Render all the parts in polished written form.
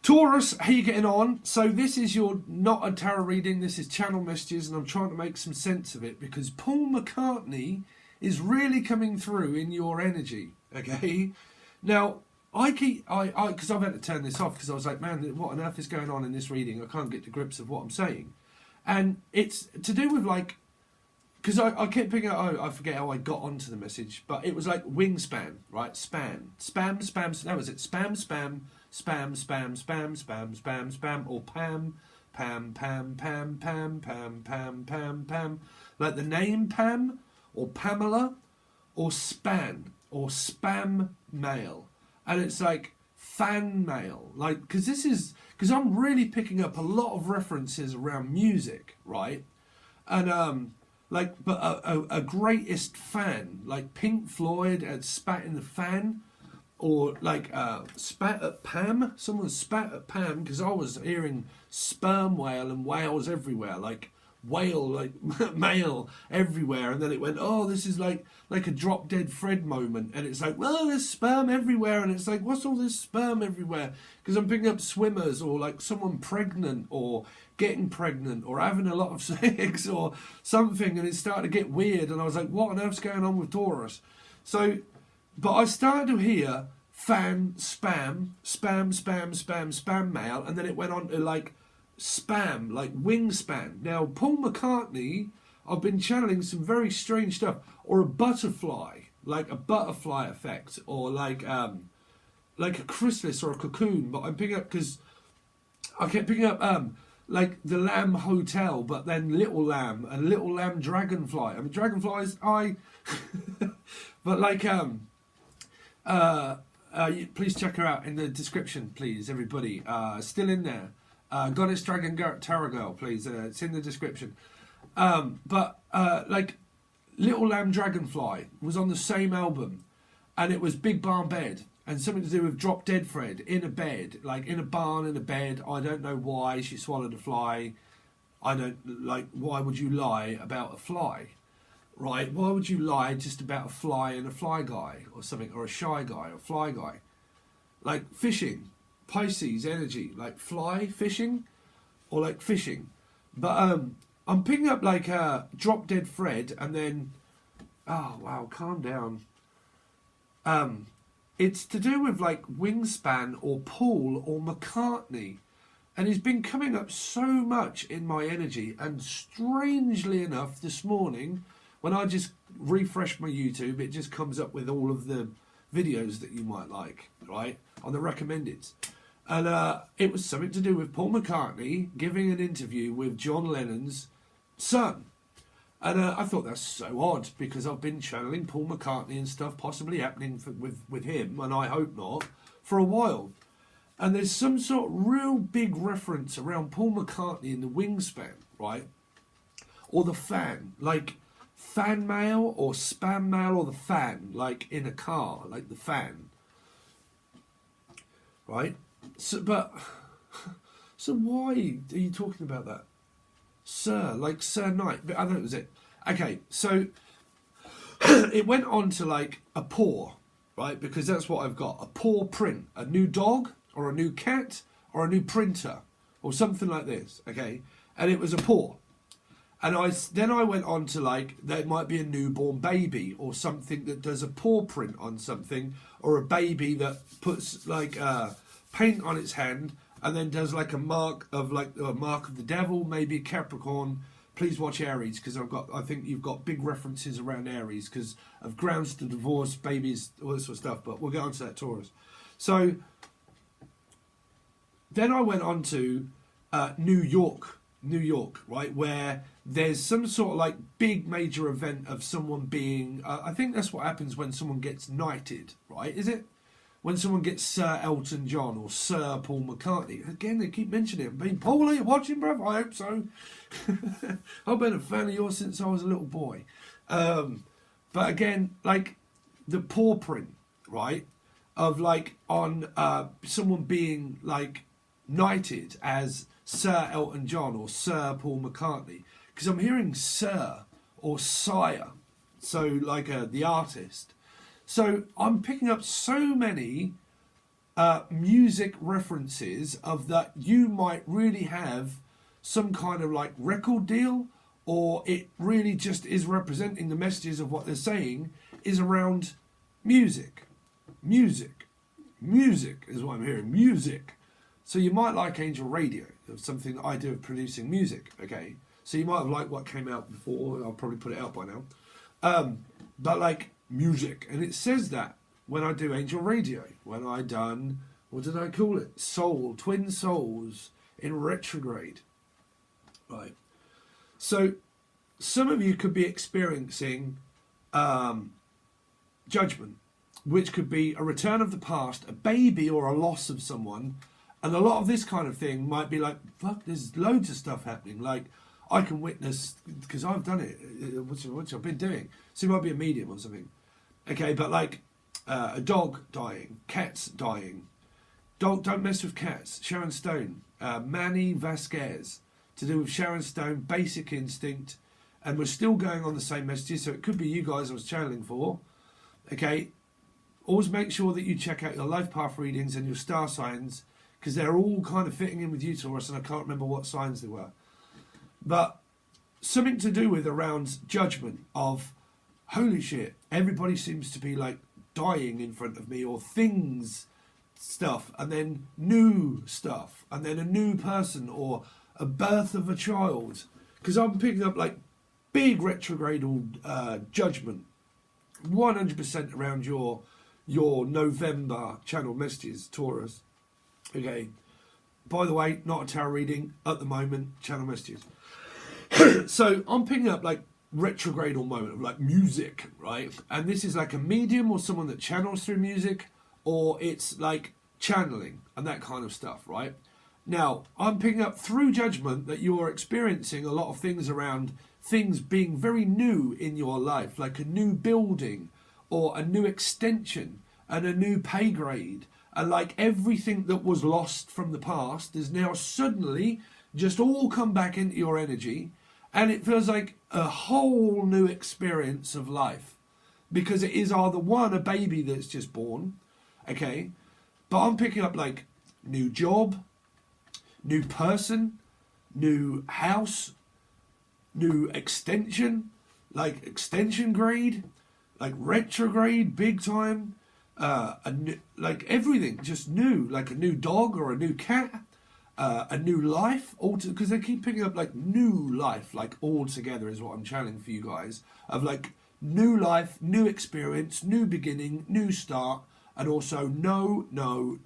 Taurus, how you getting on? So this is your not a tarot reading, this is channel messages, and I'm trying to make some sense of it because Paul McCartney is really coming through in your energy, okay? Now, because I've had to turn this off because I was like, man, what on earth is going on in this reading? I can't get to grips of what I'm saying. And it's to do with like, because I kept picking up, I forget how I got onto the message, but it was like wingspan, right? Spam, that was it. Spam, or Pam. Like the name Pam, or Pamela, or Span, or spam mail. And it's like fan mail. Like, because I'm really picking up a lot of references around music, right? And, but a greatest fan, like Pink Floyd had spat in the fan, or like spat at Pam. Someone spat at Pam because I was hearing sperm whale and whales everywhere, like whale, like male everywhere, and then it went, oh, this is like a Drop Dead Fred moment, and it's like, well, there's sperm everywhere, and it's like, what's all this sperm everywhere? Because I'm picking up swimmers, or like someone pregnant, or getting pregnant, or having a lot of sex, or something, and it started to get weird, and I was like, what on earth's going on with Taurus? So, but I started to hear fan, spam mail, and then it went on to like spam, like wingspan. Now, Paul McCartney, I've been channeling some very strange stuff, or a butterfly, like a butterfly effect, or like a chrysalis or a cocoon. But I'm picking up because I kept picking up like the Lamb Hotel, but then Little Lamb and Little Lamb Dragonfly. I mean, dragonflies, but like please check her out in the description, please, everybody. Still in there. Goddess Dragon Tarot Girl, please. It's in the description. But like Little Lamb Dragonfly was on the same album, and it was Big Barn Bed, and something to do with Drop Dead Fred in a bed, like in a barn in a bed. I don't know why she swallowed a fly. I don't like. Why would you lie about a fly? Right? Why would you lie just about a fly and a fly guy or something, or a shy guy or fly guy? Like fishing, Pisces energy, like fly fishing, or like fishing. But I'm picking up like Drop Dead Fred, and then, oh wow, calm down. It's to do with like Wingspan or Paul or McCartney, and he's been coming up so much in my energy. And strangely enough, this morning, when I just refresh my YouTube, it just comes up with all of the videos that you might like, right, on the recommendeds. And it was something to do with Paul McCartney giving an interview with John Lennon's son. And I thought that's so odd, because I've been channeling Paul McCartney and stuff possibly happening with him, and I hope not, for a while. And there's some sort of real big reference around Paul McCartney in the wingspan, right? Or the fan, like fan mail or spam mail, or the fan, like in a car, like the fan, right? So why are you talking about that? Sir, like Sir Knight, but I think it was it. Okay, so it went on to like a paw, right? Because that's what I've got, a paw print, a new dog or a new cat or a new printer or something like this, okay? And it was a paw. And then I went on to like, there might be a newborn baby or something that does a paw print on something, or a baby that puts like paint on its hand and then does like a mark of the devil, maybe Capricorn. Please watch Aries, because I think you've got big references around Aries because of grounds to divorce, babies, all this sort of stuff. But we'll get on to that, Taurus. So then I went on to New York, right, where there's some sort of like big major event of someone being, I think that's what happens when someone gets knighted, right? Is it? When someone gets Sir Elton John or Sir Paul McCartney. Again, they keep mentioning it. I mean, Paul, are you watching, bruv? I hope so. I've been a fan of yours since I was a little boy. But again, like the paw print, right, of like on someone being like knighted as Sir Elton John or Sir Paul McCartney. Because I'm hearing Sir or Sire, so like the artist. So I'm picking up so many music references of that you might really have some kind of like record deal, or it really just is representing the messages of what they're saying is around music. Music is what I'm hearing. Music. So you might like Angel Radio, something that I do of producing music. Okay, so you might have liked what came out before. I'll probably put it out by now. But like music, and it says that when I do Angel Radio, when I done, what did I call it? Twin Souls in retrograde. Right. So some of you could be experiencing judgment, which could be a return of the past, a baby, or a loss of someone. And a lot of this kind of thing might be like, fuck, there's loads of stuff happening. Like, I can witness, because I've done it, which I've been doing. So you might be a medium or something. Okay, but like a dog dying, cats dying. Don't mess with cats. Sharon Stone, Manny Vasquez, to do with Sharon Stone, Basic Instinct. And we're still going on the same messages, so it could be you guys I was channeling for. Okay, always make sure that you check out your life path readings and your star signs, because they're all kind of fitting in with you, Taurus, and I can't remember what signs they were. But something to do with around judgment of, holy shit, everybody seems to be like dying in front of me, or things, stuff, and then new stuff, and then a new person, or a birth of a child. Because I'm picking up like big retrogradal judgment, 100% around your November channel messages, Taurus. Okay. By the way, not a tarot reading at the moment, channel messages. So I'm picking up like retrogradal moment of like music, right? And this is like a medium or someone that channels through music, or it's like channeling and that kind of stuff, right? Now, I'm picking up through judgment that you're experiencing a lot of things around things being very new in your life, like a new building or a new extension and a new pay grade. And like everything that was lost from the past is now suddenly just all come back into your energy. And it feels like a whole new experience of life. Because it is either one, a baby that's just born, okay? But I'm picking up like new job, new person, new house, new extension, like extension grade, like retrograde, big time, like everything, just new, like a new dog or a new cat, a new life, because they keep picking up like new life, like all together is what I'm channeling for you guys, of like new life, new experience, new beginning, new start, and also no to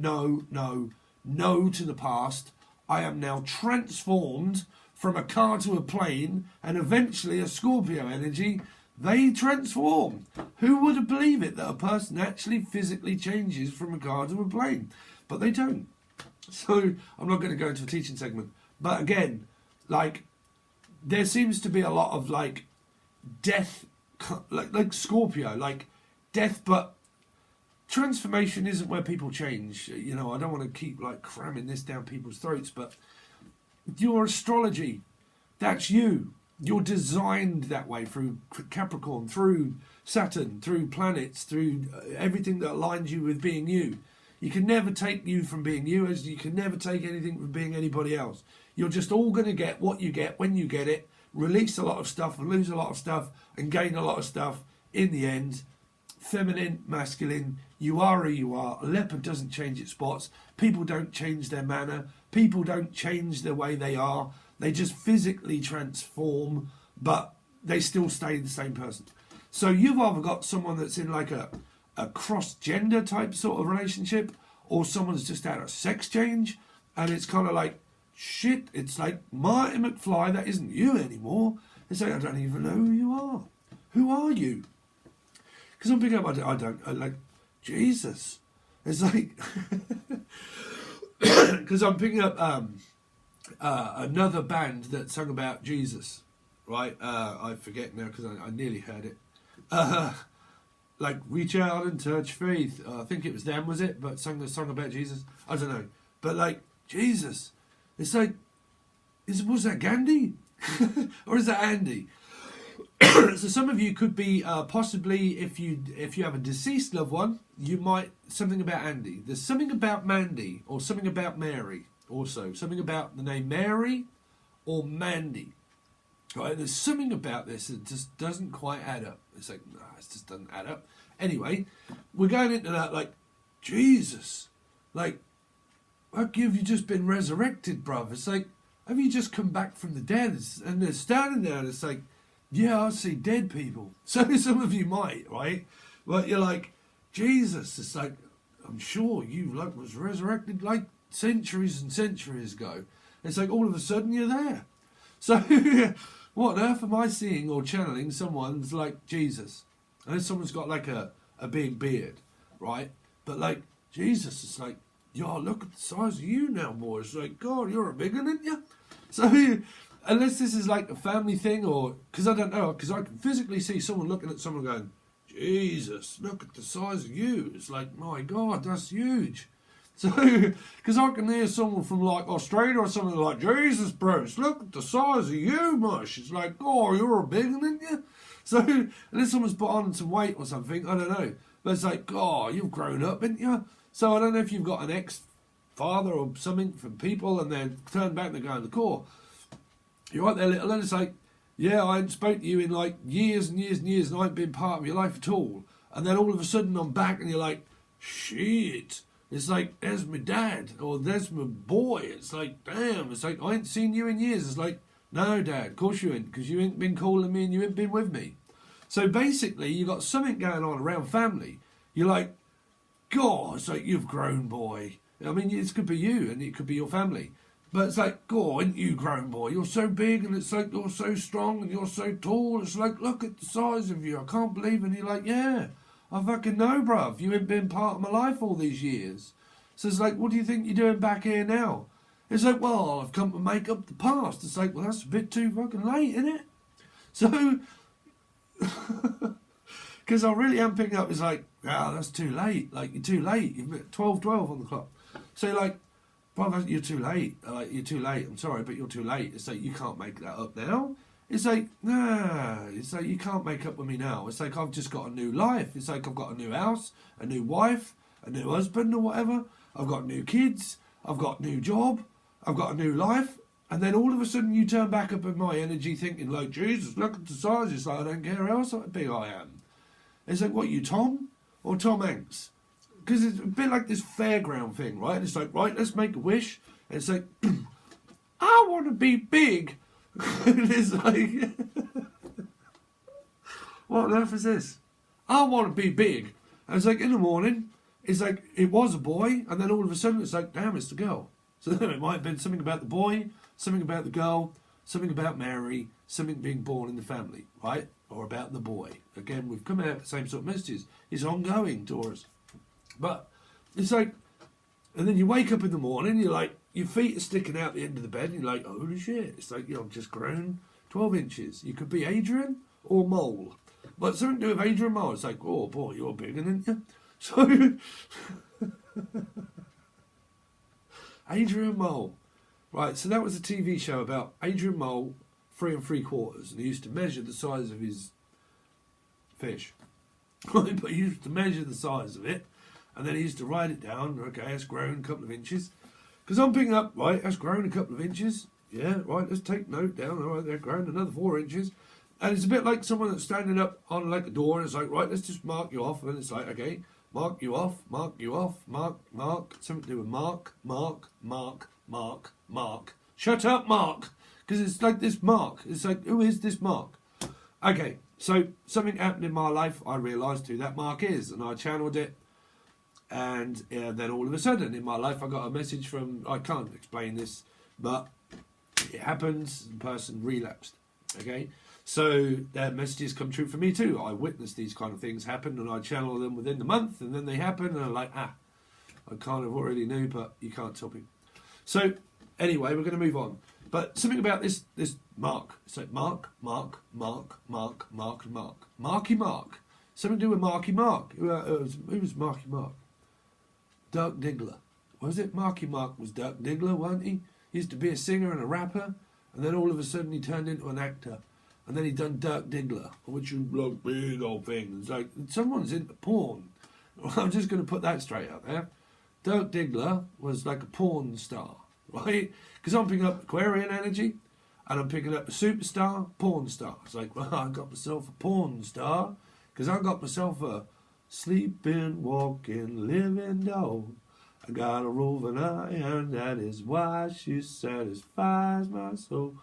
the past. I am now transformed from a car to a plane, and eventually a Scorpio energy. They transform. Who would have believed it, that a person actually physically changes from a car to a plane? But they don't. So I'm not going to go into a teaching segment. But again, like, there seems to be a lot of like death, like Scorpio, like death, but transformation isn't where people change. You know, I don't want to keep like cramming this down people's throats, but your astrology, that's you. You're designed that way through Capricorn, through Saturn, through planets, through everything that aligns you with being you. You can never take you from being you, as you can never take anything from being anybody else. You're just all going to get what you get when you get it, release a lot of stuff and lose a lot of stuff and gain a lot of stuff in the end. Feminine, masculine, you are who you are. A leopard doesn't change its spots. People don't change their manner. People don't change the way they are. They just physically transform, but they still stay the same person. So you've either got someone that's in like a cross-gender type sort of relationship, or someone's just had a sex change, and it's kind of like, shit, it's like Marty McFly, that isn't you anymore. It's like, I don't even know who you are. Who are you? Because I'm picking up, I like, Jesus. It's like, because I'm picking up another band that sung about Jesus, right? I forget now because I nearly heard it. Like, reach out and touch faith. I think it was them, was it? But sung the song about Jesus. I don't know. But like, Jesus. It's like, was that Gandhi? Or is that Andy? So some of you could be possibly, if you have a deceased loved one, you might, something about Andy. There's something about Mandy, or something about Mary also. Something about the name Mary or Mandy. Right? There's something about this that just doesn't quite add up. It's like, no, it just doesn't add up. Anyway, we're going into that like, Jesus, like, have you just been resurrected, bruv? It's like, have you just come back from the dead? And they're standing there and it's like, yeah, I see dead people. So some of you might, right? But you're like, Jesus, it's like, I'm sure you like was resurrected like centuries and centuries ago. It's like all of a sudden you're there. So what on earth am I seeing or channeling someone's like Jesus? And someone's got like a big beard, right? But like, Jesus, it's like, yo, look at the size of you now, boy. It's like, God, you're a big one, aren't you? So unless this is like a family thing, or because I don't know, because I can physically see someone looking at someone going, Jesus, look at the size of you. It's like, my God, that's huge. So because I can hear someone from like Australia or something like, Jesus, Bruce, look at the size of you, mush. It's like, oh, you're a big one, aren't you? So unless someone's put on some weight or something, I don't know. But it's like, oh, you've grown up, haven't you? So I don't know if you've got an ex-father or something from people and then turn back and they go in the core. You're right there, little, and it's like, yeah, I hadn't spoke to you in like years and years and years, and I haven't been part of your life at all. And then all of a sudden I'm back and you're like, shit. It's like, there's my dad, or there's my boy. It's like, damn, it's like, I ain't seen you in years. It's like, no, Dad, of course you ain't, because you ain't been calling me and you ain't been with me. So basically, you got something going on around family. You're like, God, it's like, you've grown, boy. I mean, it could be you, and it could be your family. But it's like, God, ain't you grown, boy? You're so big, and it's like, you're so strong, and you're so tall. It's like, look at the size of you. I can't believe it. And you're like, yeah, I fucking know, bruv. You ain't been part of my life all these years. So it's like, what do you think you're doing back here now? It's like, well, I've come to make up the past. It's like, well, that's a bit too fucking late, isn't it? So, because I really am picking up, it's like, oh, that's too late. Like, you're too late. You've got 12:12 on the clock. So you're like, brother, you're too late. Like, you're too late. I'm sorry, but you're too late. It's like, you can't make that up now. It's like, nah. It's like, you can't make up with me now. It's like, I've just got a new life. It's like, I've got a new house, a new wife, a new husband or whatever. I've got new kids. I've got a new job. I've got a new life. And then all of a sudden you turn back up in my energy thinking like, Jesus, look at the size. It's like, I don't care how big I am. It's like, what, you Tom? Or Tom Hanks? Because it's a bit like this fairground thing, right? It's like, right, let's make a wish. And it's like, I want to be big. And it's like, what on earth is this? I want to be big. And it's like, in the morning, it's like, it was a boy. And then all of a sudden, it's like, damn, it's the girl. So then it might have been something about the boy, something about the girl, something about Mary, something being born in the family, right? Or about the boy. Again, we've come out with the same sort of messages. It's ongoing, Taurus. But it's like, and then you wake up in the morning, you're like, your feet are sticking out the end of the bed, and you're like, holy shit. It's like, I've just grown 12 inches. You could be Adrian or Mole. But something to do with Adrian Mole. It's like, oh boy, you're big, aren't you? So, Adrian Mole. Right, so that was a TV show about Adrian Mole, 3 3/4, and he used to measure the size of his fish. But he used to measure the size of it, and then he used to write it down. Okay, it's grown a couple of inches. Because I'm picking up, right, that's grown a couple of inches. Yeah, right, let's take note down. All right, they're grown another 4 inches. And it's a bit like someone that's standing up on like a door, and it's like, right, let's just mark you off. And it's like, okay, mark you off, mark you off, mark, something to do with mark. Shut up, Mark! Because it's like this Mark. It's like, who is this Mark? Okay, so something happened in my life. I realised who that Mark is, and I channeled it. And then all of a sudden in my life I got a message from, I can't explain this, but it happens, the person relapsed. Okay, so their messages come true for me too. I witnessed these kind of things happen, and I channel them within the month, and then they happen, and I'm like, I kind of already knew, but you can't tell me. So anyway, we're going to move on. But something about this Mark. It's like Mark. Marky Mark. Something to do with Marky Mark. Who was Marky Mark? Dirk Diggler. Was it? Marky Mark was Dirk Diggler, wasn't he? He used to be a singer and a rapper, and then all of a sudden he turned into an actor. And then he done Dirk Diggler, which is like big old thing. It's like, someone's into porn. I'm just going to put that straight out there. Dirk Diggler was like a porn star, right? Because I'm picking up Aquarian energy, and I'm picking up a superstar, porn star. It's like, well, I got myself a porn star, because I got myself a sleeping, walking, living dog. I got a roving eye, and that is why she satisfies my soul.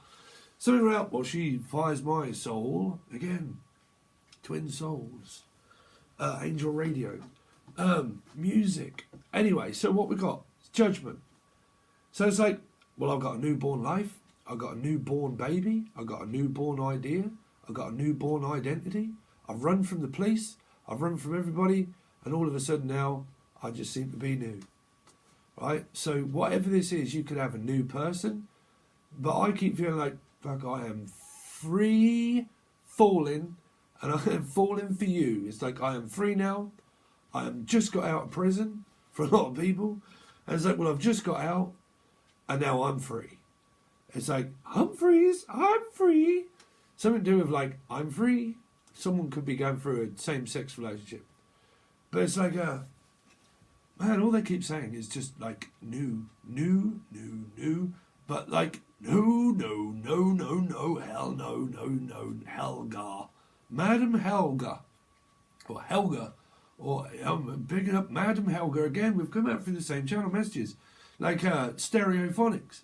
Something about, well, she fires my soul. Again, twin souls. Angel radio. Music. Anyway, so what we got? It's judgment. So it's like, well, I've got a newborn life. I've got a newborn baby. I've got a newborn idea. I've got a newborn identity. I've run from the police. I've run from everybody. And all of a sudden now, I just seem to be new. Right? So whatever this is, you could have a new person. But I keep feeling like, fuck, I am free falling. And I am falling for you. It's like, I am free now. I am just got out of prison for a lot of people. And it's like, well, I've just got out. And now I'm free. It's like, Humphreys, I'm free. Something to do with like, I'm free. Someone could be going through a same-sex relationship. But it's like, man, all they keep saying is just like, new. But like, no, hell no, Helga. Madam Helga. Or Helga. Or I'm picking up Madam Helga again. We've come out through the same channel messages. Like stereophonics.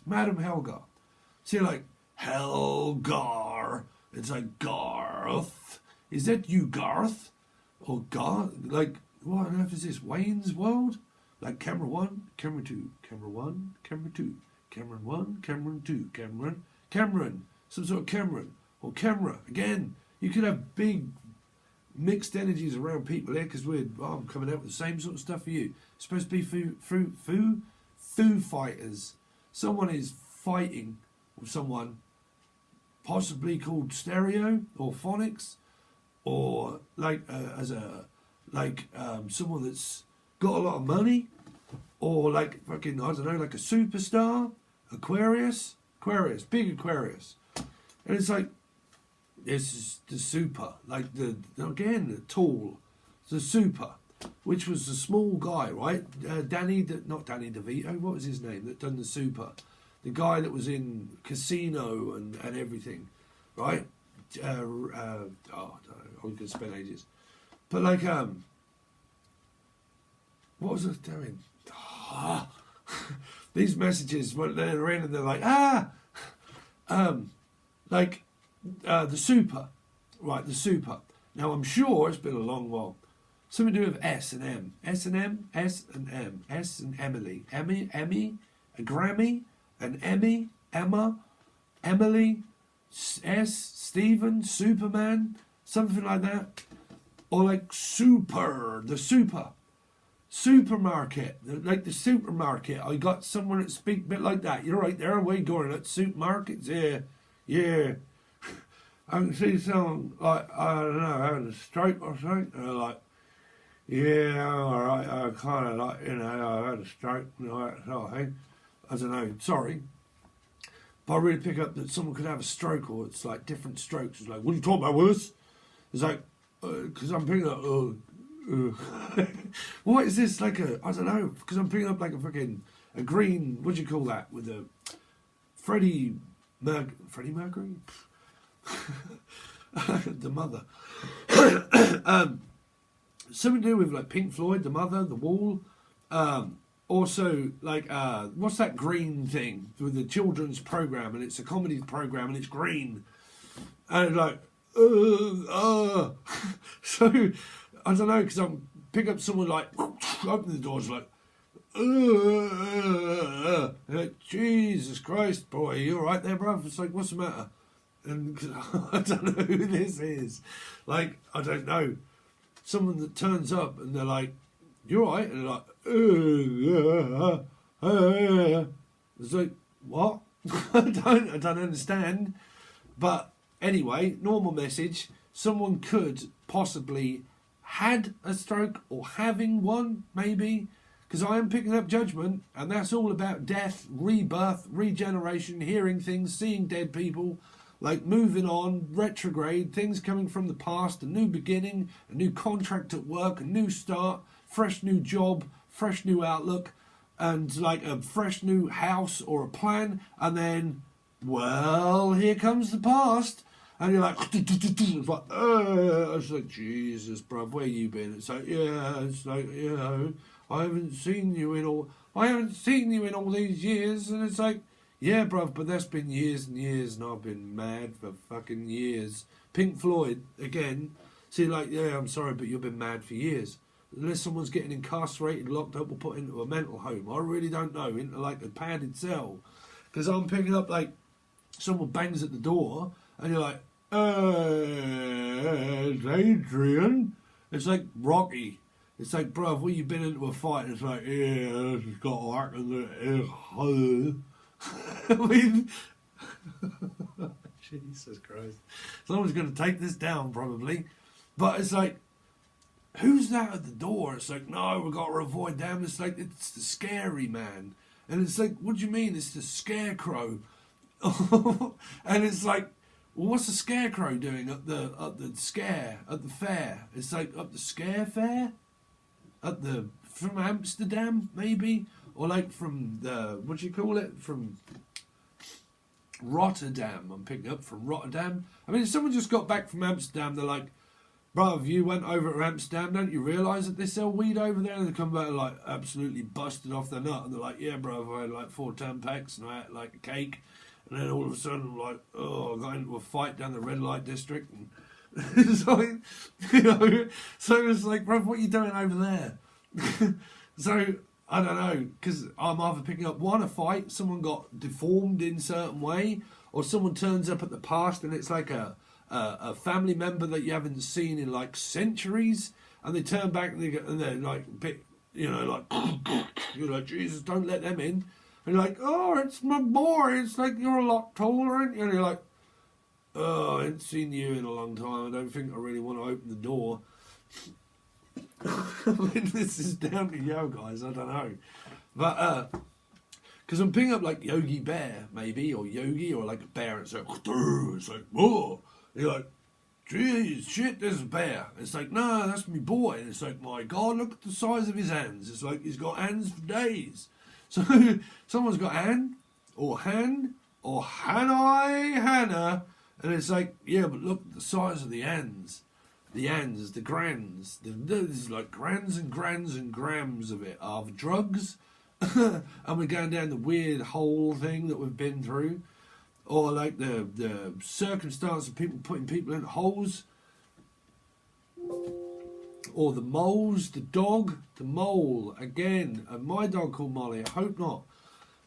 Madam Helga. See, like, Helgar. It's like Garth. Is that you, Garth? Or Garth? Like, what on earth is this? Wayne's World? Like camera 1, camera 2, camera 1, camera 2, Cameron 1, Cameron 2, Cameron. Some sort of Cameron. Or camera. Again, you could have big mixed energies around people here because I'm coming out with the same sort of stuff for you. It's supposed to be Foo Fighters. Someone is fighting with someone possibly called stereo or phonics, or like someone that's got a lot of money, or like fucking, I don't know, like a superstar, Aquarius, big Aquarius. And it's like, this is the super, like the tall, the super, which was the small guy, right? Not Danny DeVito, what was his name that done the super? The guy that was in Casino and everything, right? I don't know, I was going to spend ages. But like, what was I doing? These messages, when they're in and they're like, the super, right, the super. Now I'm sure it's been a long while. Something to do with S and M. S and M, S and M. S and Emily. Emmy, a Grammy, an Emmy, Emma, Emily, S, Stephen, Superman, something like that. Or like super, the super. Supermarket, like the supermarket. I got someone that speak a bit like that. You're right there, way going at supermarkets. Yeah. I can see someone like, I don't know, having a stroke or something. And they're like, yeah, all right, I kind of like, I had a stroke, that sort of thing. I don't know, sorry. But I really pick up that someone could have a stroke, or it's like different strokes. It's like, what are you talking about, Willis? It's like, because I'm picking up, what is this, like I don't know, because I'm picking up like a green, what do you call that, with a Freddie Mercury? The Mother. Something to do with like Pink Floyd, The Mother, The Wall. Also, like, what's that green thing with the children's program, and it's a comedy program, and it's green, and it's like, so I don't know, because I'm pick up someone like open the doors like, like, Jesus Christ, boy, you all right there, bruv? It's like, what's the matter? And I don't know who this is. Like, I don't know. Someone that turns up and they're like, you all right? And they're like, it's like, what? I don't understand. But anyway, normal message. Someone could possibly had a stroke or having one, maybe. Because I am picking up judgment, and that's all about death, rebirth, regeneration, hearing things, seeing dead people, like moving on, retrograde, things coming from the past, a new beginning, a new contract at work, a new start, fresh new job, fresh new outlook, and like a fresh new house or a plan, and then, well, here comes the past. And you're like, it's like, Jesus, bruv, where you been? It's like, yeah, it's like, you know, I haven't seen you in all these years. And it's like, yeah, bruv, but that's been years and years, and I've been mad for fucking years. Pink Floyd, again. See, like, yeah, I'm sorry, but you've been mad for years. Unless someone's getting incarcerated, locked up, or put into a mental home. I really don't know, into like a padded cell. Because I'm picking up, like, someone bangs at the door, and you're like, it's Adrian. It's like Rocky. It's like, bruv, what you been into a fight? And it's like, yeah, it's got whack in the I mean, Jesus Christ. Someone's going to take this down, probably. But it's like, who's that at the door? It's like, no, we've got to avoid them. It's like, it's the scary man. And it's like, what do you mean? It's the scarecrow. And it's like, well, what's the scarecrow doing at the fair? It's like up the scare fair? From Amsterdam, maybe? Or like from what do you call it? From Rotterdam. I'm picking up from Rotterdam. I mean, if someone just got back from Amsterdam, they're like, bruv, you went over to Amsterdam, don't you realise that they sell weed over there? And they come back like absolutely busted off their nut. And they're like, yeah, bruv, I had like 4 Tampax and I had like a cake. And then all of a sudden, I'm like, oh, I got into a fight down the red light district. And so, you know, so it's like, bruv, what are you doing over there? So, I don't know, because I'm either picking up, one, a fight, someone got deformed in a certain way, or someone turns up at the past and it's like a family member that you haven't seen in like centuries, and they turn back and they're like, you know, like, you're like, Jesus, don't let them in. And you're like, oh, it's my boy. It's like, you're a lot taller, aren't you? And you're like, oh, I haven't seen you in a long time. I don't think I really want to open the door. I mean, this is down to you guys. I don't know. But, because I'm picking up like Yogi Bear, maybe, or Yogi, or like a bear. And it's like, whoa. And you're like, geez, shit, there's a bear. It's like, no, that's my boy. And it's like, my God, look at the size of his hands. It's like, he's got hands for days. So someone's got Han, or Hannah, and it's like, yeah, but look at the size of the hands. The hands, the grands. There's like grands and grams of it, of drugs. And we're going down the weird hole thing that we've been through. Or like the circumstance of people putting people in holes. Or the moles, the dog, the mole, again, and my dog called Molly, I hope not.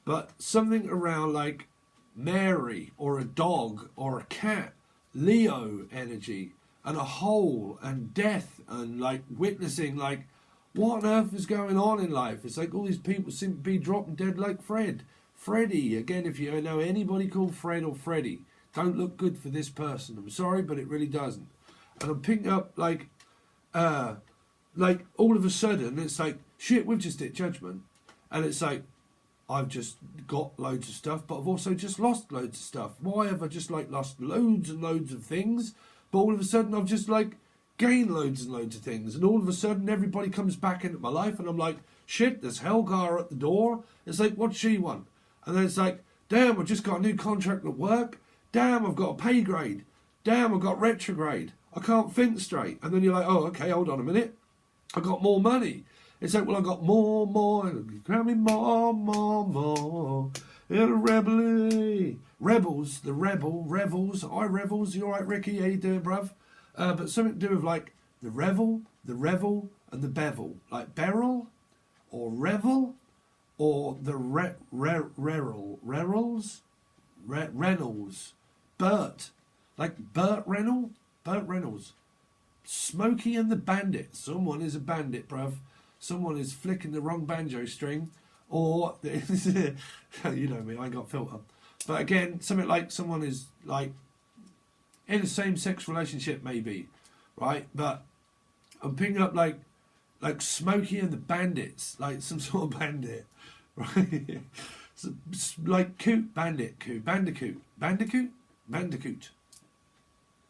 But something around like Mary, or a dog, or a cat, Leo energy, and a hole, and death, and like witnessing, like, what on earth is going on in life? It's like all these people seem to be dropping dead like Freddie, again, if you know anybody called Fred or Freddie, don't look good for this person. I'm sorry, but it really doesn't. And I'm picking up like all of a sudden it's like, shit, we've just hit judgment. And it's like, I've just got loads of stuff, but I've also just lost loads of stuff. Why have I just like lost loads and loads of things, but all of a sudden I've just like gained loads and loads of things, and all of a sudden everybody comes back into my life, and I'm like, shit, there's Helgar at the door. It's like, what's she want? And then it's like, damn, I've just got a new contract at work. Damn, I've got a pay grade. Damn, I've got retrograde. I can't think straight. And then you're like, oh, okay, hold on a minute. I got more money. It's like, well, I got more. Grab me more. In a rebel. Rebels, the rebel, revels. I revels. You all right, Ricky? How you doing, bruv? But something to do with like the revel, and the bevel. Like beryl, or revel, or the Reynolds. Burt. Like Burt Reynolds. Smokey and the Bandit. Someone is a bandit, bruv. Someone is flicking the wrong banjo string. Or, you know me, I got filter. But again, something like someone is like in a same-sex relationship, maybe, right? But I'm picking up like Smokey and the Bandits, like some sort of bandit, right? So, like Bandicoot. Bandicoot.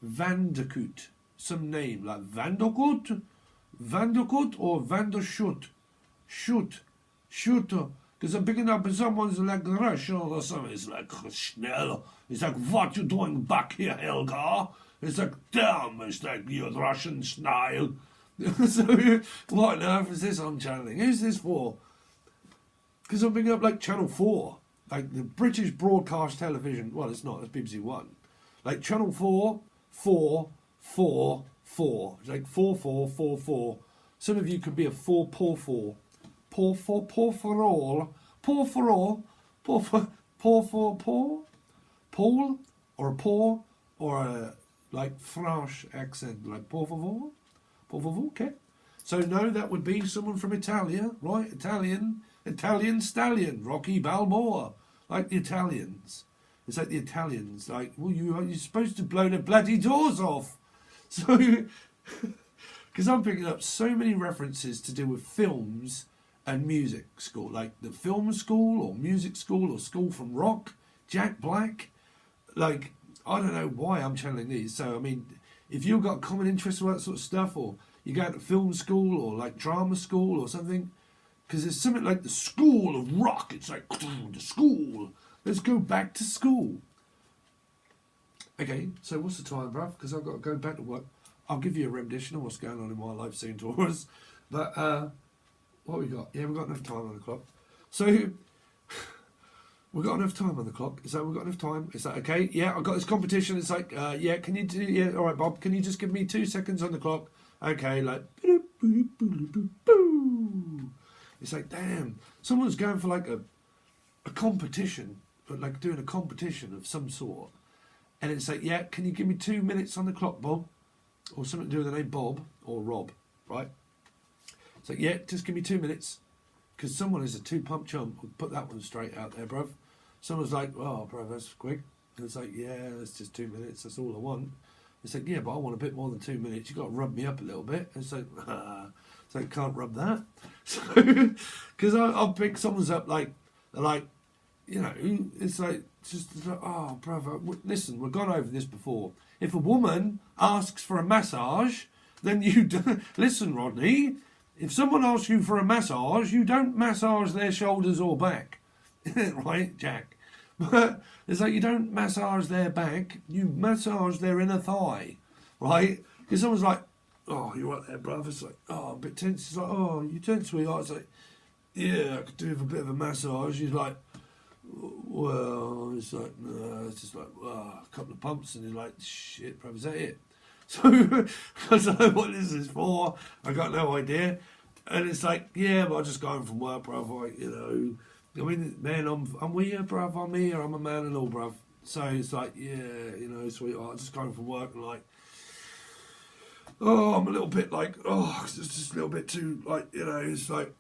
Vandercoot. Some name like Vandercoot, Vandercoot or Vandershoot. Shooter. Because I'm picking up someone's like Russian or something. It's like Schnell. It's like, what you doing back here, Helga? It's like, damn, it's like you're Russian style. So, what on earth is this I'm channeling? Who's this for? Because I'm picking up like Channel 4. Like the British Broadcast Television. Well, it's not, it's BBC One. Like Channel 4, 4, 4, 4. It's like 4, 4, 4, 4. Some of you could be a 4, poor 4. Poor for all. Poor for all. Poor for poor. Paul or a poor or a like French accent like por favor. Por favor, okay. So no, that would be someone from Italia, right? Italian stallion, Rocky Balboa, like the Italians. It's like the Italians, like, well, you're supposed to blow the bloody doors off. So, because I'm picking up so many references to do with films and music school, like the film school or music school or school from rock, Jack Black. Like, I don't know why I'm channeling these. So, I mean, if you've got a common interest in that sort of stuff, or you go to film school or like drama school or something, because there's something like the school of rock. It's like, the school. Let's go back to school. Okay, so what's the time, bruv? Because I've got to go back to work. I'll give you a rendition of what's going on in my life soon, Taurus. But, what we got? Yeah, we've got enough time on the clock. So, we've got enough time on the clock. Is that we've got enough time? Is that okay? Yeah, I've got this competition. It's like, yeah, can you do, yeah, all right, Bob, can you just give me 2 seconds on the clock? Okay, like, it's like, damn, someone's going for like a competition, but like doing a competition of some sort. And it's like, yeah, can you give me 2 minutes on the clock, Bob? Or something to do with the name Bob or Rob, right? It's like, yeah, just give me 2 minutes. Because someone is a 2-pump chump. We'll put that one straight out there, bruv. Someone's like, oh, bruv, that's quick. And it's like, yeah, that's just 2 minutes. That's all I want. It's like, yeah, but I want a bit more than 2 minutes. You've got to rub me up a little bit. And it's like, it's like, can't rub that. So, because I'll pick someone's up like, you know, it's like, just like, oh, brother, listen, we've gone over this before. If a woman asks for a massage, then you listen, Rodney. If someone asks you for a massage, you don't massage their shoulders or back, right, Jack? But it's like you don't massage their back, you massage their inner thigh, right? Because someone's like, oh, you're right there, brother. It's like, oh, I'm a bit tense. It's like, oh, you tense, sweetheart. It's like, yeah, I could do with a bit of a massage. He's like, well, it's like, no, it's just like, oh, a couple of pumps. And he's like, shit, bro, is that it? So, I don't know what this is for. I got no idea. And it's like, yeah, but I'm just going from work, bro. You know, I mean, man, I'm with you, bruv. I'm here. I'm a man and all, bruv. So it's like, yeah, you know, sweetheart, I'm just going from work and like, oh, I'm a little bit like, oh, it's just a little bit too, like, you know, it's like,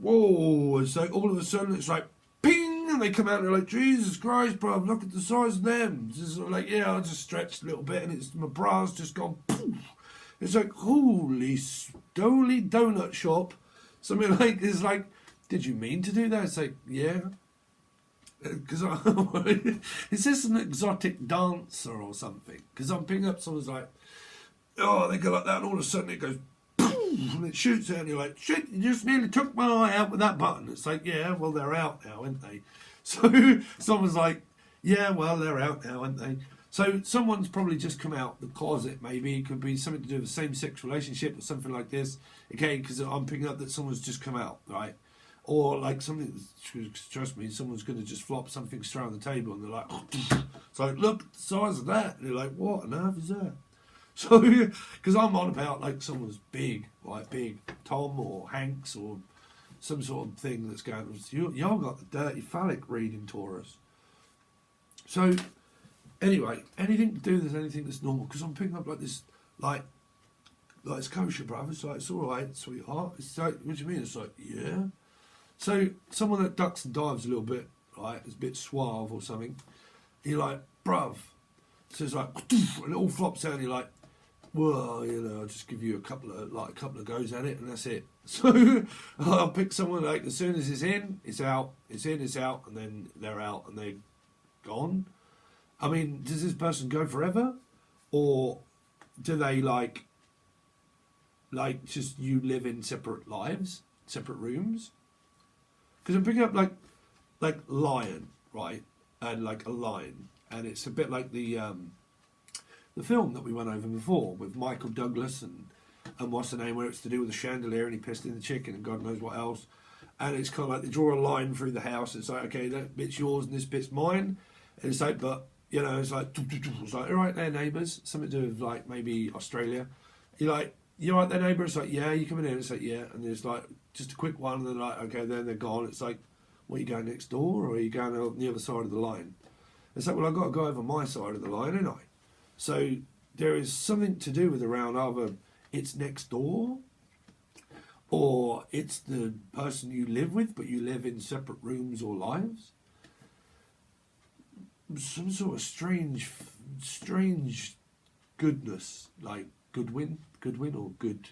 whoa. It's like all of a sudden it's like, ping, and they come out and they're like, Jesus Christ, bruv, look at the size of them. It's just like, yeah, I just stretched a little bit and it's my bra's just gone, poof. It's like, holy stoly donut shop. Something like, it's like, did you mean to do that? It's like, yeah. Because is this an exotic dancer or something? Because I'm picking up someone's like, oh, they go like that, and all of a sudden it goes, poof, and it shoots out, and you're like, shit, you just nearly took my eye out with that button. It's like, yeah, well, they're out now, aren't they? So someone's like, yeah, well, they're out now, aren't they? So someone's probably just come out the closet, maybe. It could be something to do with the same-sex relationship or something like this. Again, because I'm picking up that someone's just come out, right? Or like something, trust me, someone's going to just flop something straight on the table and they're like, it's like, look, the size of that. And you're like, what on earth is that? So, because I'm on about like someone's big, like big Tom or Hanks or some sort of thing that's going on. Y'all got the dirty phallic reading, Taurus. So, anyway, anything to do with anything that's normal, because I'm picking up like this, like it's kosher, brother. It's like, it's all right, sweetheart. It's like, what do you mean? It's like, yeah. So someone that ducks and dives a little bit, right, is a bit suave or something. You're like, bruv. So it's like, and it all flops out. And you're like, well, you know, I'll just give you a couple of goes at it, and that's it. So I'll pick someone like as soon as it's in, it's out. It's in, it's out, and then they're out and they're gone. I mean, does this person go forever? Or do they like just you live in separate lives, separate rooms? Because I'm picking up like lion, right? And like a lion. And it's a bit like the film that we went over before with Michael Douglas and what's the name, where it's to do with the chandelier and he pissed in the chicken and God knows what else. And it's kind of like they draw a line through the house. It's like, okay, that bit's yours and this bit's mine. And it's like, but, you know, it's like, all right there, neighbours. Something to do with like maybe Australia. You're like, you all right there, neighbour? It's like, yeah, you coming in? It's like, yeah. And there's like, just a quick one. And they're like, okay, then they're gone. It's like, what, are you going next door or are you going on the other side of the line? It's like, well, I've got to go over my side of the line, ain't I? So there is something to do with around either it's next door or it's the person you live with, but you live in separate rooms or lives. Some sort of strange goodness, like goodwin or goody.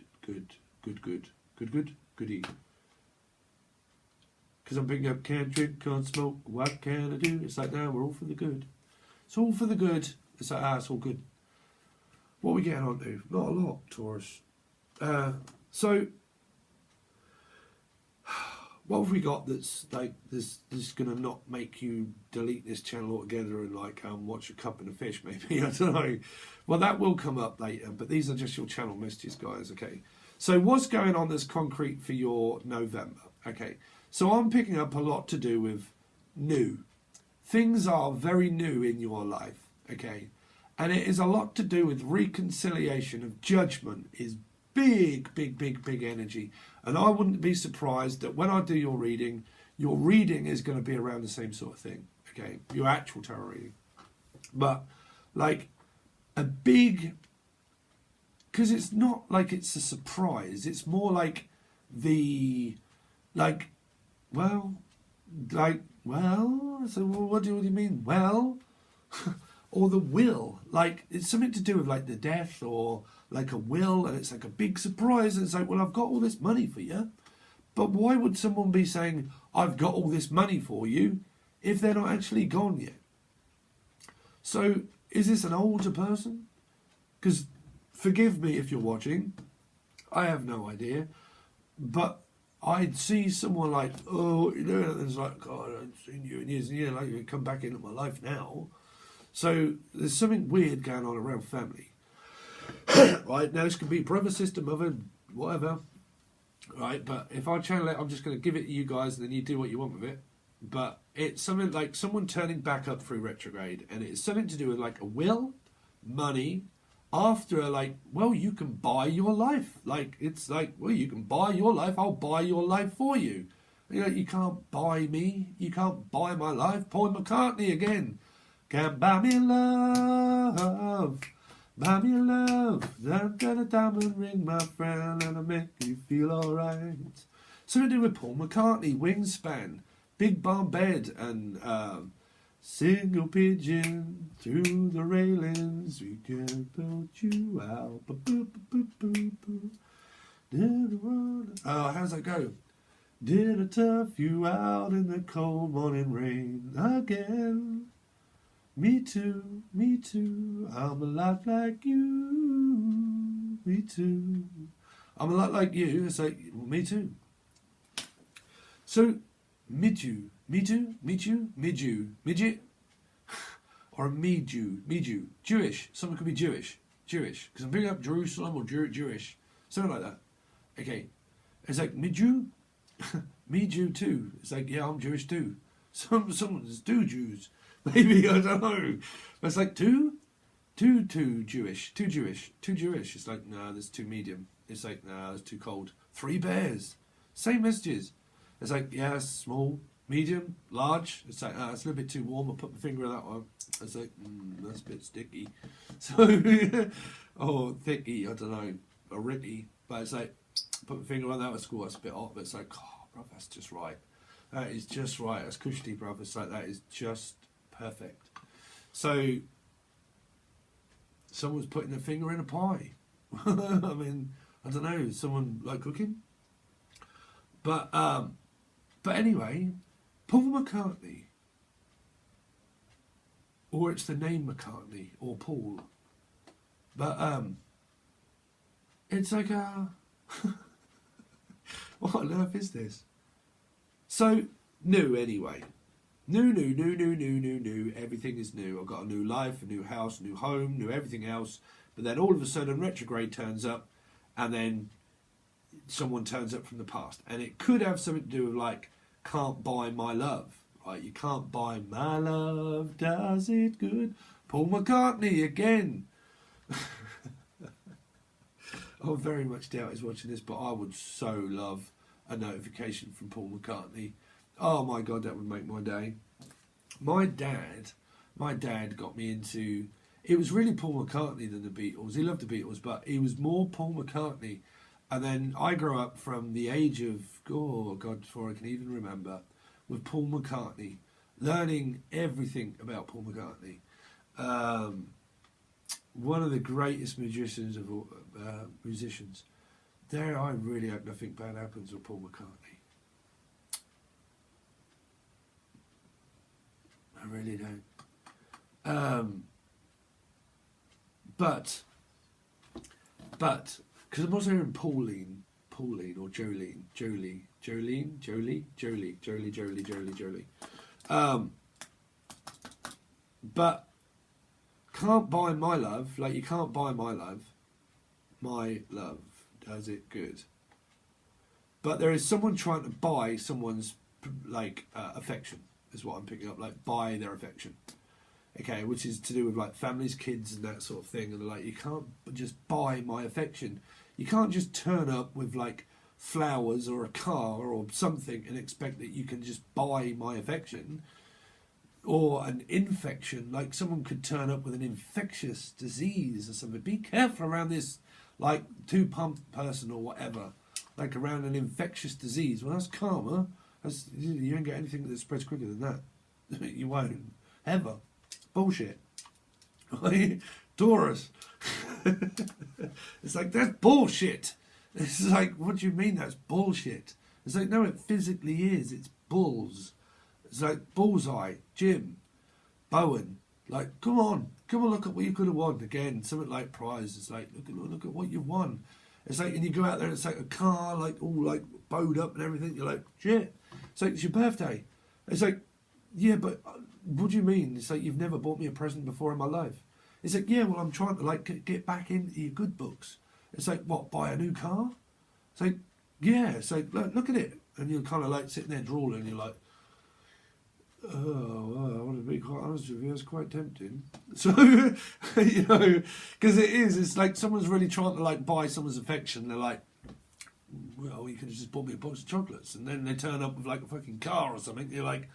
Because I'm picking up can't drink, can't smoke, what can I do? It's like, no, we're all for the good. It's all for the good. It's like, it's all good. What are we getting on to? Not a lot, Taurus. So, what have we got that's like this is going to not make you delete this channel altogether and like watch a cup and a fish maybe? I don't know. Well, that will come up later, but these are just your channel messages, guys, okay? So what's going on that's concrete for your November? Okay, so I'm picking up a lot to do with new. Things are very new in your life, okay? And it is a lot to do with reconciliation of judgment is big energy. And I wouldn't be surprised that when I do your reading is going to be around the same sort of thing, okay? Your actual tarot reading. But, like, a big... Because it's not like it's a surprise. It's more like the... Like, well... Like, well... So what do you mean? Well... or the will, like it's something to do with like the death or like a will, and it's like a big surprise, and it's like, well, I've got all this money for you, but why would someone be saying I've got all this money for you if they're not actually gone yet? So is this an older person? Because forgive me if you're watching, I have no idea, but I'd see someone like, oh, what are you doing? And it's like, God, I haven't seen you in years and years, like you come back into my life now. So there's something weird going on around family. Right, now this could be brother, sister, mother, whatever. Right, but if I channel it, I'm just going to give it to you guys and then you do what you want with it. But it's something like someone turning back up through retrograde, and it's something to do with like a will, money, after like, well, you can buy your life. Like, it's like, well, you can buy your life, I'll buy your life for you. You know, you can't buy me, you can't buy my life. Paul McCartney again. Can't buy me love, buy me love. I've got a diamond ring, my friend, and I'll make you feel alright. Something to do with Paul McCartney, Wingspan, Big Barn Bed, and single pigeon through the railings. We can put you out. Oh, how's that go? Did I tough you out in the cold morning rain again? Me too, I'm a lot like you. Me too, I'm a lot like you. It's like, well, me too. So, midget, or a me-Jew, Jewish. Someone could be Jewish, because I'm picking up Jerusalem or Jewish, something like that. Okay, it's like me-Jew, me Jew too. It's like, yeah, I'm Jewish too. Someone's two Jews. Maybe, I don't know. But it's like two Jewish. It's like, no, there's too medium. It's like, no, there's too cold. 3 bears. Same messages. It's like, yeah, small, medium, large. It's like, it's a little bit too warm. I'll put my finger on that one. It's like, that's a bit sticky. So, or thicky, I don't know, or ricky. But it's like, put my finger on that one. School, that's a bit hot. But it's like, oh, bro, that's just right. That is just right. That's cushy, bro. It's like, that is just perfect. So, someone's putting their finger in a pie. I mean, I don't know. Someone like cooking. But anyway, Paul McCartney or it's the name McCartney or Paul. But it's like what on earth is this? So new anyway. New. Everything is new. I've got a new life, a new house, new home, new everything else. But then all of a sudden retrograde turns up, and then someone turns up from the past. And it could have something to do with like, can't buy my love. Right? You can't buy my love, does it good? Paul McCartney again. I very much doubt he's watching this, but I would so love a notification from Paul McCartney. Oh my God, that would make my day. My dad got me into, it was really Paul McCartney than the Beatles. He loved the Beatles, but he was more Paul McCartney. And then I grew up from the age of, oh God, before I can even remember, with Paul McCartney, learning everything about Paul McCartney. One of the greatest musicians of all, musicians. There, I really hope nothing bad happens with Paul McCartney. I really don't. But, because I'm also hearing Pauline or Jolie. But can't buy my love, like you can't buy my love. My love does it good. But there is someone trying to buy someone's affection, is what I'm picking up, like buy their affection. Okay, which is to do with like families, kids and that sort of thing. And like, you can't just buy my affection. You can't just turn up with like flowers or a car or something and expect that you can just buy my affection. Or an infection, like someone could turn up with an infectious disease or something. Be careful around this, like, two-pump person or whatever, like around an infectious disease. Well, that's karma. You don't get anything that spreads quicker than that. You won't. Ever. Bullshit. Taurus. It's like, that's bullshit. It's like, what do you mean that's bullshit? It's like, no, it physically is. It's bulls. It's like Bullseye, Jim, Bowen. Like, come on, look at what you could have won. Again, something like prize. It's like, look at what you've won. It's like, and you go out there and it's like a car, like all like bowed up and everything. You're like, shit. It's like, it's your birthday. It's like, yeah, but what do you mean? It's like, you've never bought me a present before in my life. It's like, yeah, well, I'm trying to like get back into your good books. It's like, what, buy a new car? It's like, yeah. It's like, look at it. And you're kind of like sitting there drooling and you're like, oh, well, I want to be quite honest with you, it's quite tempting. So, you know, because it's like someone's really trying to like buy someone's affection. They're like, well, you could have just bought me a box of chocolates. And then they turn up with like a fucking car or something. You're like,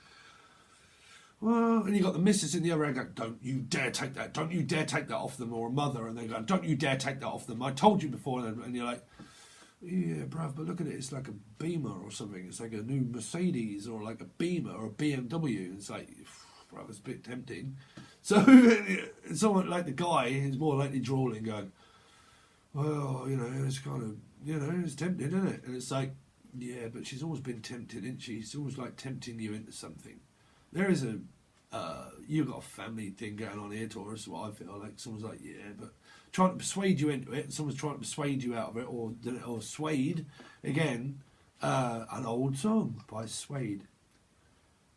well, and you got the missus in the other end going, don't you dare take that. Don't you dare take that off them. Or a mother. And they go, don't you dare take that off them. I told you before. And you're like, yeah, bruv, but look at it. It's like a Beamer or something. It's like a new Mercedes or like a Beamer or a BMW. It's like, bruv, it's a bit tempting. So someone like the guy is more likely drawling, going, well, you know, it's kind of, you know, it's tempting, isn't it? And it's like, yeah, but she's always been tempted, isn't she? She's always like tempting you into something. There is a, you've got a family thing going on here, Taurus, what I feel like. Someone's like, yeah, but trying to persuade you into it, someone's trying to persuade you out of it, or Suede, again, an old song by Suede.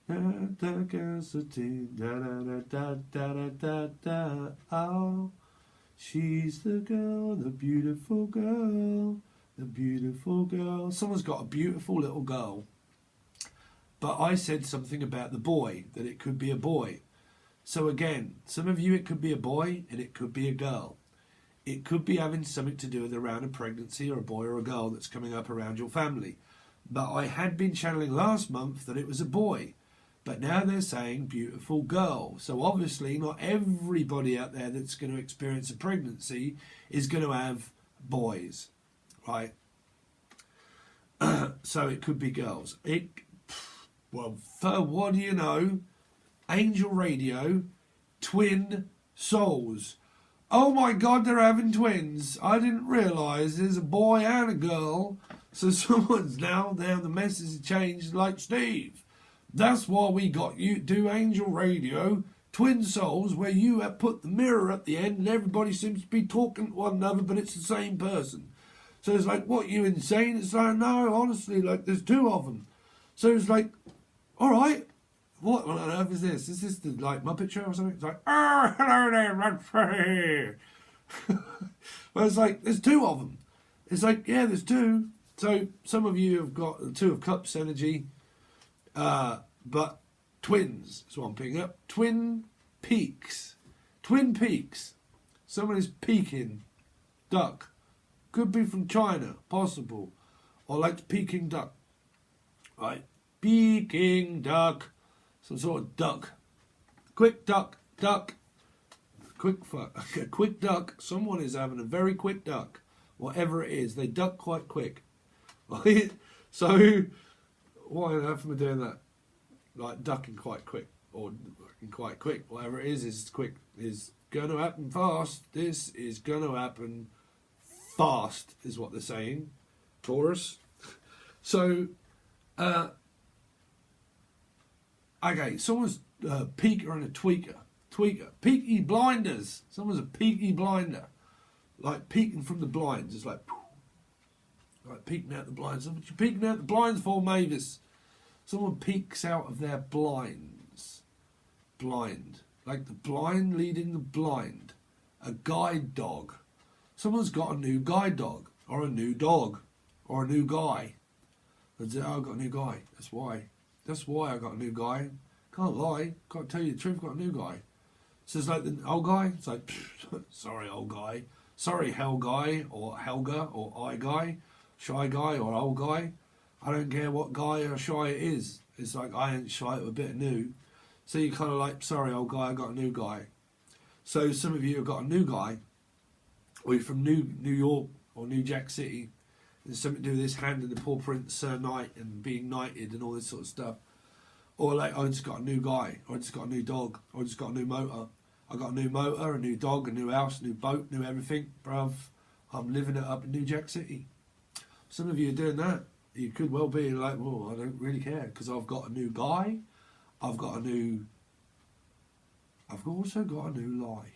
Oh, she's the girl, the beautiful girl, the beautiful girl. Someone's got a beautiful little girl, but I said something about the boy, that it could be a boy. So again, some of you it could be a boy and it could be a girl. It could be having something to do with around a pregnancy or a boy or a girl that's coming up around your family. But I had been channeling last month that it was a boy. But now they're saying beautiful girl. So obviously not everybody out there that's going to experience a pregnancy is going to have boys, right? So it could be girls. Well, for what do you know? Angel Radio, twin souls. Oh my God, they're having twins. I didn't realise there's a boy and a girl. So someone's now the message changed, like, Steve, that's why we got you do Angel Radio, twin souls where you have put the mirror at the end and everybody seems to be talking to one another, but it's the same person. So it's like, what, you insane? It's like, no, honestly, like, there's two of them. So it's like, all right, what on earth is this? Is this the, like, Muppet Show or something? It's like, oh, hello there, well, it's like, there's two of them. It's like, yeah, there's two. So some of you have got the Two of Cups energy, but twins is what I'm picking up. Twin peaks. Twin peaks. Someone is peaking. Duck. Could be from China, possible. Or like Peking duck. Right? Peking duck. Some sort of duck. Quick duck. Duck. Quick duck. Someone is having a very quick duck. Whatever it is. They duck quite quick. Right? So, why on earth am I doing that? Like ducking quite quick. Or ducking quite quick. Whatever it is quick. Is going to happen fast. This is going to happen fast, is what they're saying. Taurus. So, okay, someone's a peaker and a tweaker. Peaky blinders. Someone's a peaky blinder. Like peeking from the blinds. It's like peeking out the blinds. What you peeking out the blinds for, Mavis? Someone peeks out of their blinds. Blind. Like the blind leading the blind. A guide dog. Someone's got a new guide dog. Or a new dog. Or a new guy. I've got a new guy. That's why. That's why I got a new guy. Can't lie. Can't tell you the truth. Got a new guy. So it's like the old guy. It's like, sorry, old guy. Sorry, hell guy. Or Helga. Or I guy. Shy guy. Or old guy. I don't care what guy or shy it is. It's like, I ain't shy. I'm a bit new. So you're kind of like, sorry, old guy. I got a new guy. So some of you have got a new guy. Or you're from New York. Or New Jack City. There's something to do with this hand and the paw print, Sir Knight, and being knighted and all this sort of stuff. Or like, I just got a new guy, or I just got a new dog, or I just got a new motor. I got a new motor, a new dog, a new house, a new boat, new everything. Bruv, I'm living it up in New Jack City. Some of you are doing that. You could well be like, well, I don't really care, because I've got a new guy. I've also got a new lie.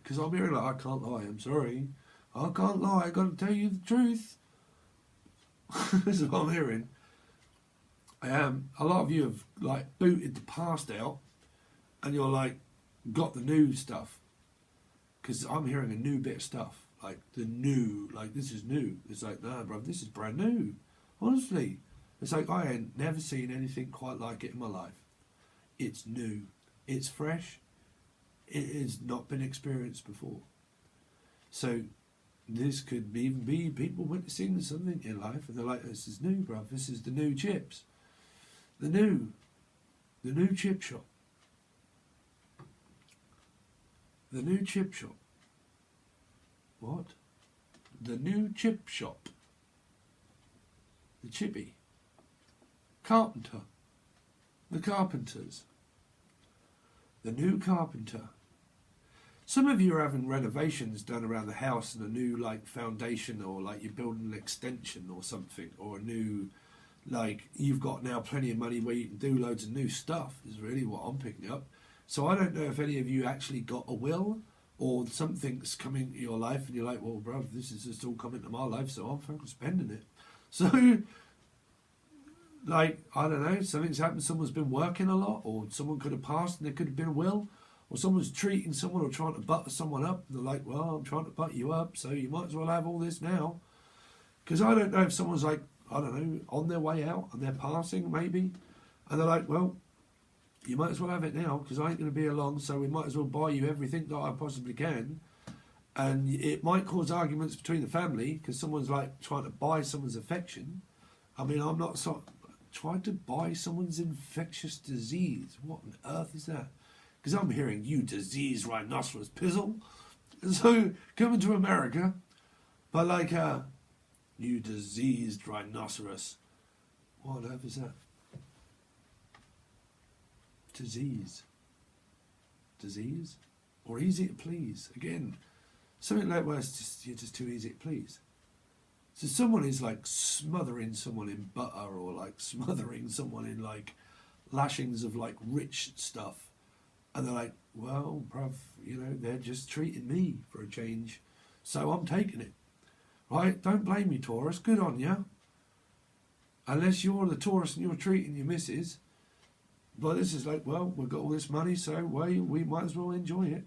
Because I'm hearing like, I can't lie, I'm sorry. I can't lie, I got to tell you the truth. This is what I'm hearing. A lot of you have like booted the past out, and you're like got the new stuff. Because I'm hearing a new bit of stuff, like the new, like this is new. It's like, nah, bro, this is brand new. Honestly, it's like I ain't never seen anything quite like it in my life. It's new, it's fresh, it has not been experienced before. So this could even be people witnessing something in life, and they're like, this is new, bruv. This is the new chips. The new chip shop. The new chip shop. What? The new chip shop. The chippy. Carpenter. The carpenters. The new carpenter. Some of you are having renovations done around the house and a new like foundation, or like you're building an extension or something, or a new, like you've got now plenty of money where you can do loads of new stuff is really what I'm picking up. So I don't know if any of you actually got a will or something's coming to your life and you're like, well, bro, this is just all coming to my life, so I'm fucking spending it. So like, I don't know, something's happened, someone's been working a lot, or someone could have passed and there could have been a will. Or someone's treating someone or trying to butter someone up. And they're like, well, I'm trying to butter you up, so you might as well have all this now. Because I don't know if someone's like, I don't know, on their way out and they're passing maybe. And they're like, well, you might as well have it now because I ain't going to be along, so we might as well buy you everything that I possibly can. And it might cause arguments between the family because someone's like trying to buy someone's affection. I mean, I'm not trying to buy someone's infectious disease. What on earth is that? Because I'm hearing, you diseased rhinoceros pizzle. And so, coming to America, but like, you diseased rhinoceros. What on earth is that? Disease. Disease? Or easy to please? Again, something like, well, you're just too easy to please. So someone is like smothering someone in butter, or like smothering someone in like lashings of like rich stuff. And they're like, well, bruv, you know, they're just treating me for a change, so I'm taking it. Right? Don't blame me, Taurus. Good on you. Unless you're the Taurus and you're treating your missus. But this is like, well, we've got all this money, so we might as well enjoy it.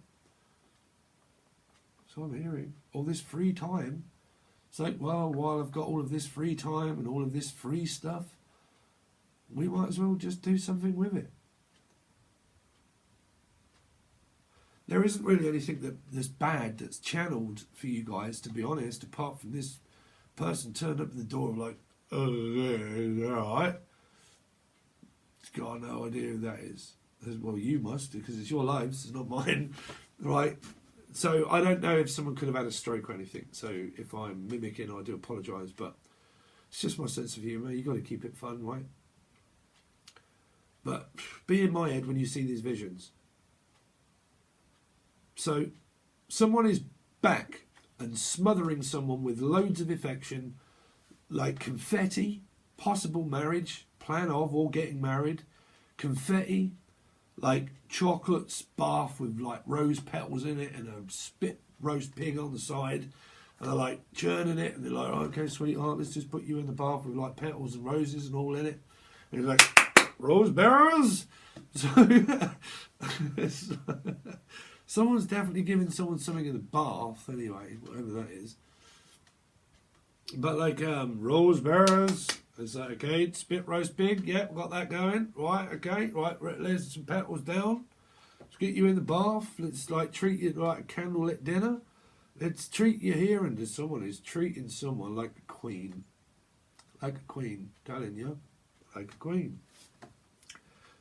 So I'm hearing all this free time. It's like, well, while I've got all of this free time and all of this free stuff, we might as well just do something with it. There isn't really anything that's bad that's channeled for you guys, to be honest, apart from this person turned up at the door like, oh, yeah, all right. Got no idea who that is. Well, you must, because it's your lives, it's not mine, right? So I don't know if someone could have had a stroke or anything. So if I'm mimicking, I do apologise, but it's just my sense of humour. You've got to keep it fun, right? But be in my head when you see these visions. So someone is back and smothering someone with loads of affection, like confetti, possible marriage, plan of or getting married, confetti, like chocolates bath with like rose petals in it and a spit roast pig on the side, and they're like churning it, and they're like, oh, okay, sweetheart, let's just put you in the bath with like petals and roses and all in it. And he's like, rose bearers. So someone's definitely giving someone something in the bath anyway, whatever that is. But like rose bearers. Is that okay? Spit roast pig, yeah, got that going. Right, okay, right, there's some petals down. Let's get you in the bath. Let's like treat you like a candlelit dinner. Let's treat you here, and someone is treating someone like a queen. Like a queen, telling you, like a queen.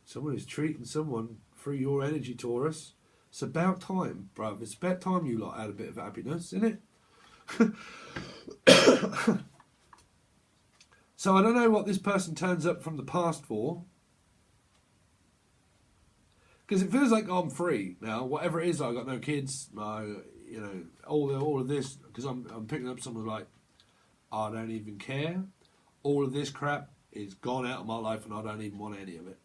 Someone is treating someone through your energy, Taurus. It's about time, bruv. It's about time you lot had a bit of happiness, isn't it? So I don't know what this person turns up from the past for. Because it feels like I'm free now. Whatever it is, I've got no kids. You know, all of this. Because I'm picking up someone like, I don't even care. All of this crap is gone out of my life and I don't even want any of it.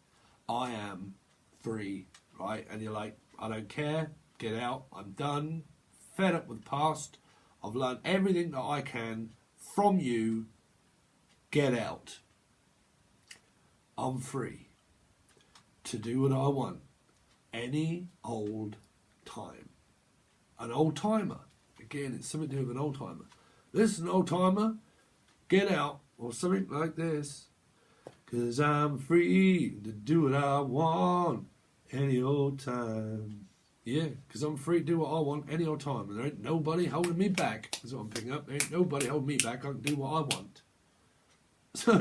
I am free, right? And you're like, I don't care. Get out. I'm done. Fed up with the past. I've learned everything that I can from you. Get out. I'm free to do what I want any old time. An old timer. Again, it's something to do with an old timer. This is an old timer. Get out. Or something like this. 'Cause I'm free to do what I want any old time. Yeah, because I'm free to do what I want any old time. And there ain't nobody holding me back. That's what I'm picking up. There ain't nobody holding me back. I can do what I want. So,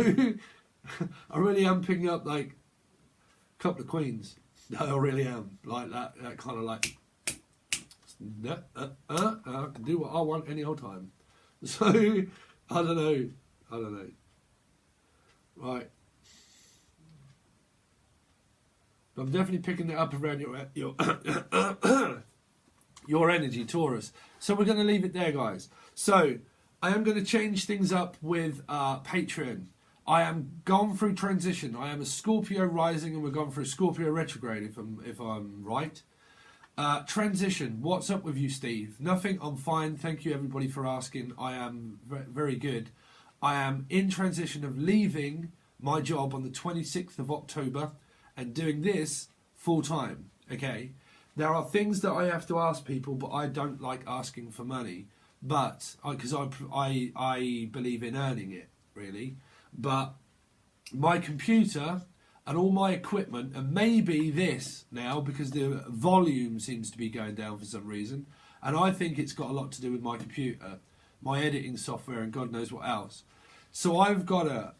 I really am picking up like a couple of queens. I really am. Like that kind of like, I can do what I want any old time. So, I don't know. Right. But I'm definitely picking it up around your energy, Taurus. So we're going to leave it there, guys. So I am going to change things up with Patreon. I am gone through transition. I am a Scorpio rising, and we're gone through Scorpio retrograde, if I'm right. Transition. What's up with you, Steve? Nothing. I'm fine. Thank you, everybody, for asking. I am very good. I am in transition of leaving my job on the 26th of October and doing this full time. Okay. There are things that I have to ask people, but I don't like asking for money. But because I believe in earning it, really. But my computer and all my equipment, and maybe this now, because the volume seems to be going down for some reason, and I think it's got a lot to do with my computer, my editing software, and God knows what else. So I've got to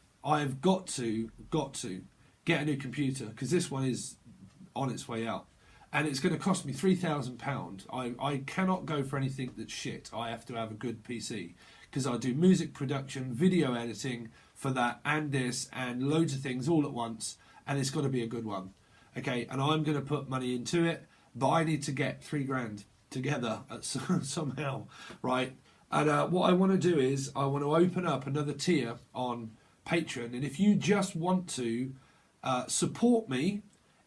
get a new computer, because this one is on its way out. And it's going to cost me £3,000. I cannot go for anything that's shit. I have to have a good PC. Because I do music production, video editing for that, and this, and loads of things all at once. And it's got to be a good one. Okay, and I'm going to put money into it. But I need to get £3,000 together somehow, right? And what I want to do is, I want to open up another tier on Patreon. And if you just want to support me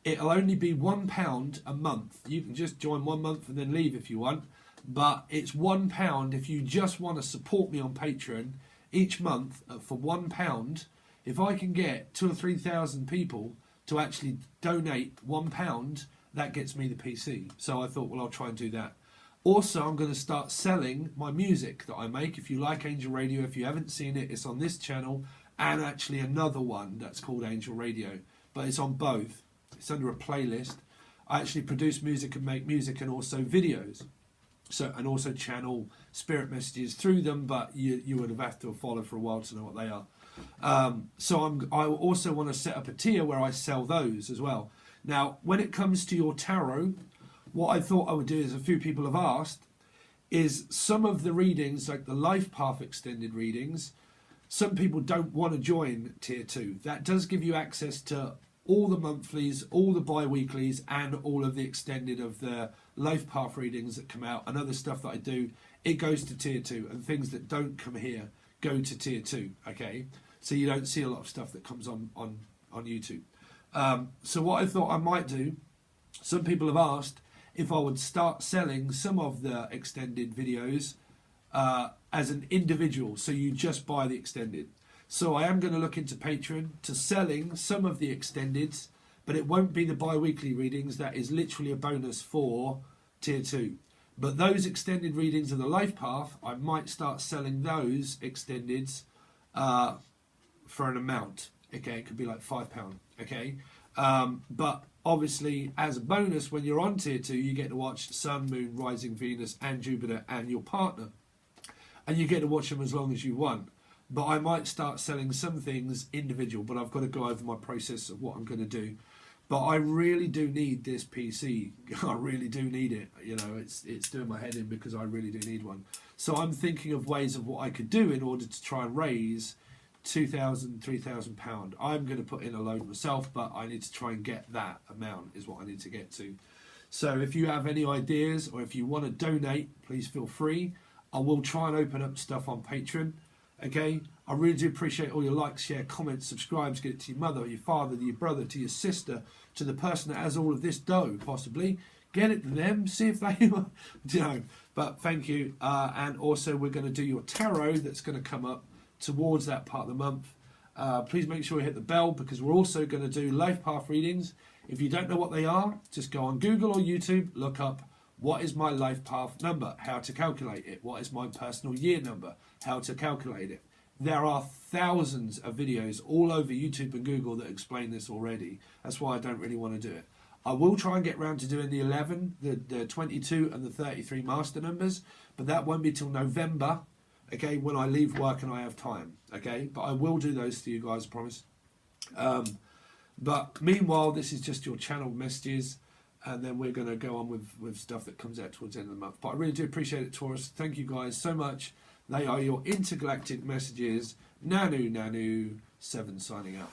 It'll only be £1 a month. You can just join 1 month and then leave if you want. But it's £1 if you just want to support me on Patreon each month for £1. If I can get 2,000 or 3,000 people to actually donate £1, that gets me the PC. So I thought, well, I'll try and do that. Also, I'm going to start selling my music that I make. If you like Angel Radio, if you haven't seen it, it's on this channel and actually another one that's called Angel Radio. But it's on both. It's under a playlist. I actually produce music and make music and also videos. So, and also channel spirit messages through them, but you would have to have followed for a while to know what they are. I also want to set up a tier where I sell those as well. Now, when it comes to your tarot, what I thought I would do is, a few people have asked, is some of the readings, like the Life Path extended readings, some people don't want to join tier 2. That does give you access to all the monthlies, all the bi-weeklies, and all of the extended of the Life Path readings that come out and other stuff that I do. It goes to tier 2, and things that don't come here go to tier 2, okay? So you don't see a lot of stuff that comes on YouTube. So what I thought I might do, some people have asked if I would start selling some of the extended videos as an individual, so you just buy the extended. So I am going to look into Patreon to selling some of the extendeds, but it won't be the bi-weekly readings. That is literally a bonus for tier 2. But those extended readings of the Life Path, I might start selling those extendeds for an amount. Okay, it could be like £5. Okay, but obviously as a bonus, when you're on tier 2, you get to watch Sun, Moon, Rising, Venus, and Jupiter, and your partner, and you get to watch them as long as you want. But I might start selling some things individual, but I've got to go over my process of what I'm going to do. But I really do need this PC. I really do need it. You know, it's doing my head in because I really do need one. So I'm thinking of ways of what I could do in order to try and raise £2,000, £3,000. I'm going to put in a load myself, but I need to try and get that amount is what I need to get to. So if you have any ideas or if you want to donate, please feel free. I will try and open up stuff on Patreon. Okay, I really do appreciate all your likes, share, comments, subscribes. Get it to your mother, your father, your brother, to your sister, to the person that has all of this dough, possibly. Get it to them, see if they, you know. But thank you. And also, we're going to do your tarot that's going to come up towards that part of the month. Please make sure you hit the bell because we're also going to do Life Path readings. If you don't know what they are, just go on Google or YouTube, look up what is my Life Path number, how to calculate it, what is my personal year number, how to calculate it. There are thousands of videos all over YouTube and Google that explain this already. That's why I don't really want to do it. I will try and get round to doing the 11, the 22 and the 33 master numbers, but that won't be till November, okay, when I leave work and I have time, okay? But I will do those to you guys, I promise. But meanwhile, this is just your channel messages, and then we're going to go on with stuff that comes out towards the end of the month. But I really do appreciate it, Taurus. Thank you guys so much. They are your intergalactic messages. Nanu, 7 signing out.